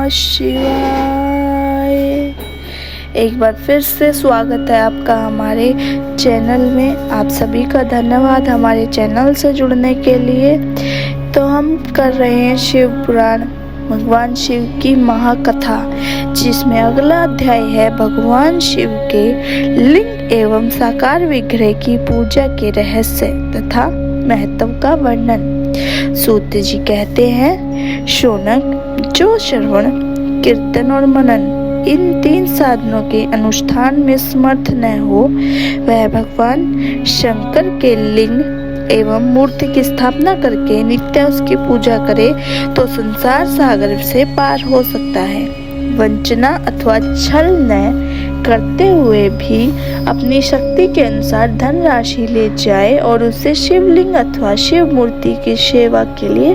नमः शिवाय। एक बार फिर से स्वागत है आपका हमारे चैनल में। आप सभी का धन्यवाद हमारे चैनल से जुड़ने के लिए। तो हम कर रहे हैं शिव पुराण, भगवान शिव की महाकथा, जिसमें अगला अध्याय है भगवान शिव के लिंग एवं साकार विग्रह की पूजा के रहस्य तथा महत्व का वर्णन। सूत जी कहते हैं, शौनक, जो श्रवण, कीर्तन और मनन इन तीन साधनों के अनुष्ठान में समर्थ न हो, वह भगवान शंकर के लिंग एवं मूर्ति की स्थापना करके नित्य उसकी पूजा करे तो संसार सागर से पार हो सकता है। वंचना अथवा छल न करते हुए भी अपनी शक्ति के अनुसार धन राशि ले जाए और उसे शिवलिंग अथवा शिव मूर्ति की सेवा के लिए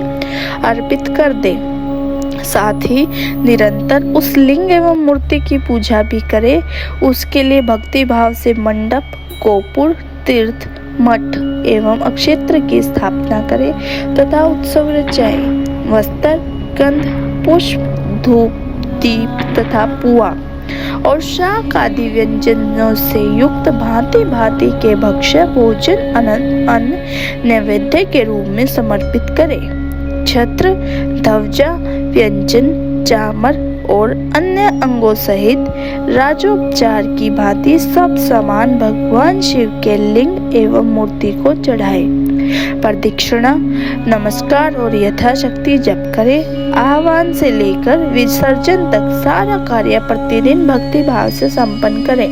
अर्पित कर दे। साथ ही निरंतर उस लिंग एवं मूर्ति की पूजा भी करे। उसके लिए भक्ति भाव से मंडप, गोपुर, तीर्थ, मठ एवं अक्षेत्र की स्थापना करे तथा उत्सव रचाए। वस्त्र, गंध, पुष्प, धूप, दीप तथा पुआ और शाक आदि व्यंजनों से युक्त भांति भांति के भक्ष्य भोजन अन्न नैवेद्य के रूप में समर्पित करे। छत्र, ध्वजा, व्यंजन, चामर और अन्य अंगों सहित राजोपचार की भांति सब सामान भगवान शिव के लिंग एवं मूर्ति को चढ़ाए। प्रदक्षिणा, नमस्कार और यथाशक्ति जप करे। आह्वान से लेकर विसर्जन तक सारा कार्य प्रतिदिन भक्ति भाव से संपन्न करे।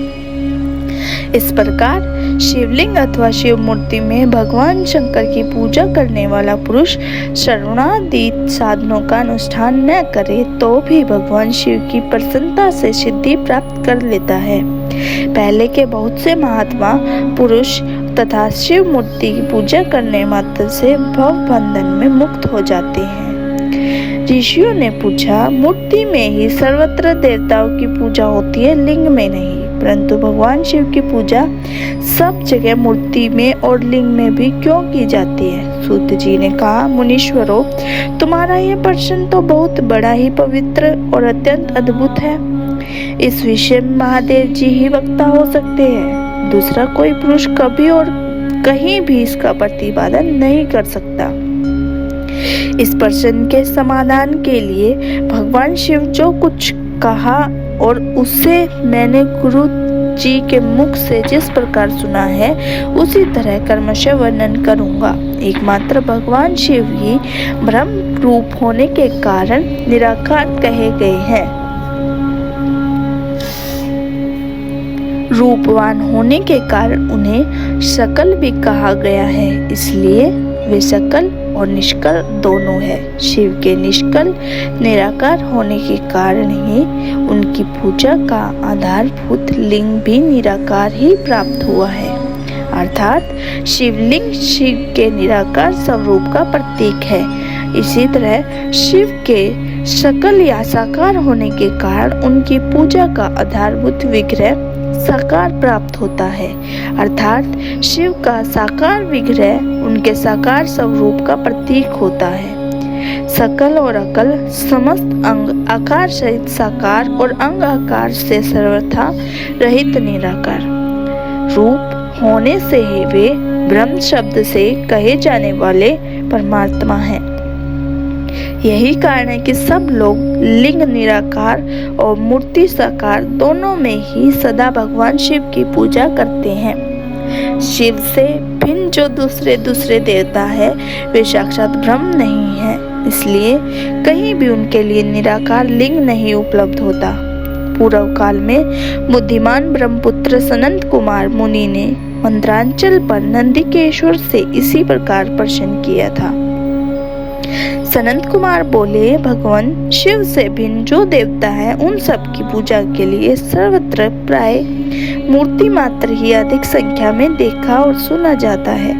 इस प्रकार शिवलिंग अथवा शिव मूर्ति में भगवान शंकर की पूजा करने वाला पुरुष श्रवणादि साधनों का अनुष्ठान न करे तो भी भगवान शिव की प्रसन्नता से सिद्धि प्राप्त कर लेता है। पहले के बहुत से महात्मा पुरुष तथा शिव मूर्ति की पूजा करने मात्र से भव बंधन में मुक्त हो जाते हैं। ऋषियों ने पूछा, मूर्ति में ही सर्वत्र देवताओं की पूजा होती है, लिंग में नहीं, परंतु भगवान शिव की पूजा सब जगह मूर्ति में और लिंग में भी क्यों की जाती है? सूत जी ने कहा, मुनीश्वरों, तुम्हारा यह प्रश्न तो बहुत बड़ा ही पवित्र और अत्यंत अद्भुत है। इस विषय में महादेव जी ही वक्ता हो सकते हैं। दूसरा कोई पुरुष कभी और कहीं भी इसका प्रतिपादन नहीं कर सकता। इस प्रश्न के समाधान के लिए भगवान शिव जो कुछ कहा और उसे मैंने गुरु जी के मुख से जिस प्रकार सुना है उसी तरह क्रमशः वर्णन करूंगा। एकमात्र भगवान शिव ही ब्रह्म रूप होने के कारण निराकार कहे गए हैं। रूपवान होने के कारण उन्हें सकल भी कहा गया है, इसलिए वे सकल और निष्कल दोनों है। शिव के निष्कल निराकार होने के कारण ही उनकी पूजा का आधारभूत लिंग भी निराकार ही प्राप्त हुआ है, अर्थात शिवलिंग शिव के निराकार स्वरूप का प्रतीक है। इसी तरह शिव के सकल या साकार होने के कारण उनकी पूजा का आधारभूत विग्रह साकार प्राप्त होता है, अर्थात शिव का साकार विग्रह उनके साकार स्वरूप का प्रतीक होता है। सकल और अकल समस्त अंग आकार सहित साकार और अंग आकार से सर्वथा रहित निराकार रूप होने से ही वे ब्रह्म शब्द से कहे जाने वाले परमात्मा हैं। यही कारण है कि सब लोग लिंग निराकार और मूर्ति साकार दोनों में ही सदा भगवान शिव की पूजा करते हैं। शिव से भिन्न जो दूसरे देवता है वे साक्षात ब्रह्म नहीं है, इसलिए कहीं भी उनके लिए निराकार लिंग नहीं उपलब्ध होता। पूर्व काल में बुद्धिमान ब्रह्मपुत्र सनंत कुमार मुनि ने मंत्रांचल पर नंदिकेश्वर से इसी प्रकार प्रश्न किया था। सनंत कुमार बोले, भगवान शिव से भिन्न जो देवता है उन सब की पूजा के लिए सर्वत्र प्राय मूर्ति मात्र ही अधिक संख्या में देखा और सुना जाता है,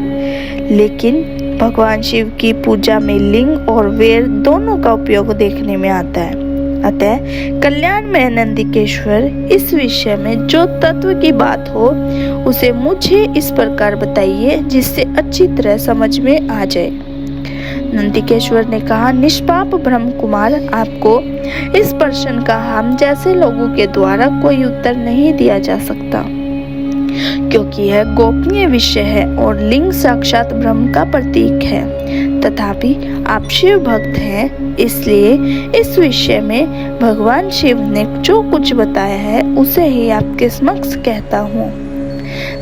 लेकिन भगवान शिव की पूजा में लिंग और वेद दोनों का उपयोग देखने में आता है। अतः कल्याण में नंदिकेश्वर इस विषय में जो तत्व की बात हो उसे मुझे इस प्रकार बताइए जिससे अच्छी तरह समझ में आ जाए। नंदिकेश्वर ने कहा, निष्पाप ब्रह्म कुमार, आपको इस प्रश्न का हम जैसे लोगों के द्वारा कोई उत्तर नहीं दिया जा सकता, क्योंकि यह गोपनीय विषय है और लिंग साक्षात ब्रह्म का प्रतीक है। तथापि आप शिव भक्त हैं, इसलिए इस विषय में भगवान शिव ने जो कुछ बताया है उसे ही आपके समक्ष कहता हूँ।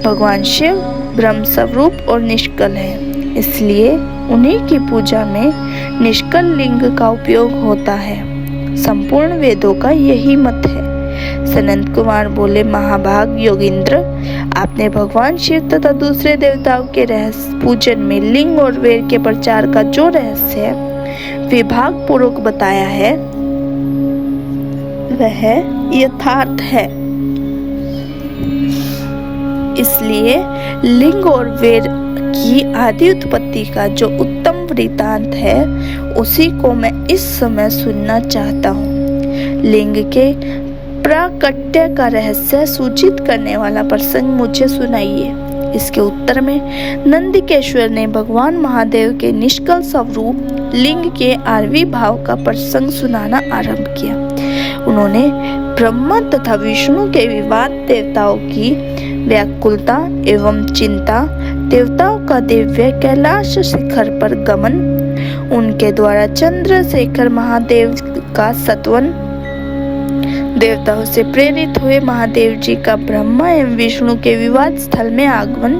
भगवान शिव ब्रह्म स्वरूप और निष्कल है, इसलिए उन्हीं की पूजा में निष्कल लिंग का उपयोग होता है। संपूर्ण वेदों का यही मत है। सनंद कुमार बोले, महाभाग योगींद्र, आपने भगवान शिव तथा दूसरे देवताओं के रहस्य पूजन में लिंग और वेद के प्रचार का जो रहस्य विभाग पूर्वक बताया है वह यथार्थ है। इसलिए लिंग और वेद की आदि उत्पत्ति का जो उत्तम वृत्तांत है उसी को मैं इस समय सुनना चाहता हूँ। लिंग के प्राकट्य का रहस्य सूचित करने वाला प्रसंग मुझे सुनाइए। इसके उत्तर में नंदिकेश्वर ने भगवान महादेव के निष्कल स्वरूप लिंग के आविर्भाव का प्रसंग सुनाना आरंभ किया। उन्होंने ब्रह्मा तथा विष्णु के विवाद, देवताओं की व्याकुलता एवं चिंता, देवताओं का दिव्य कैलाश शिखर पर गमन, उनके द्वारा चंद्रशेखर महादेव का सत्वन, देवताओं से प्रेरित हुए महादेव जी का ब्रह्मा एवं विष्णु के विवाद स्थल में आगमन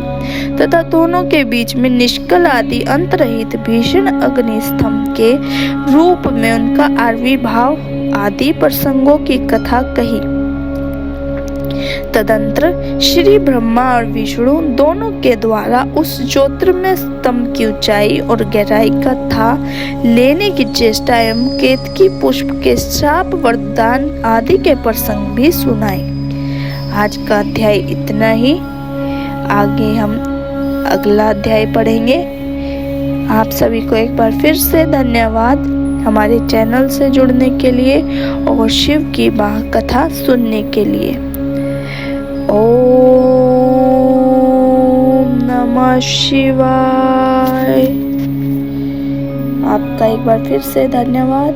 तथा दोनों के बीच में निष्कल आदि अंतरहित भीषण अग्निस्तंभ के रूप में उनका आविर्भाव आदि प्रसंगों की कथा कही। तदंतर श्री ब्रह्मा और विष्णु दोनों के द्वारा उस ज्योतिर्मय स्तंभ की ऊंचाई और गहराई का था लेने की चेष्टा एवं केतकी पुष्प के शाप वरदान आदि के प्रसंग भी सुनाए। आज का अध्याय इतना ही। आगे हम अगला अध्याय पढ़ेंगे। आप सभी को एक बार फिर से धन्यवाद हमारे चैनल से जुड़ने के लिए और शिव की महाकथा सुनने के लिए। ओम नमः शिवाय। आपका एक बार फिर से धन्यवाद।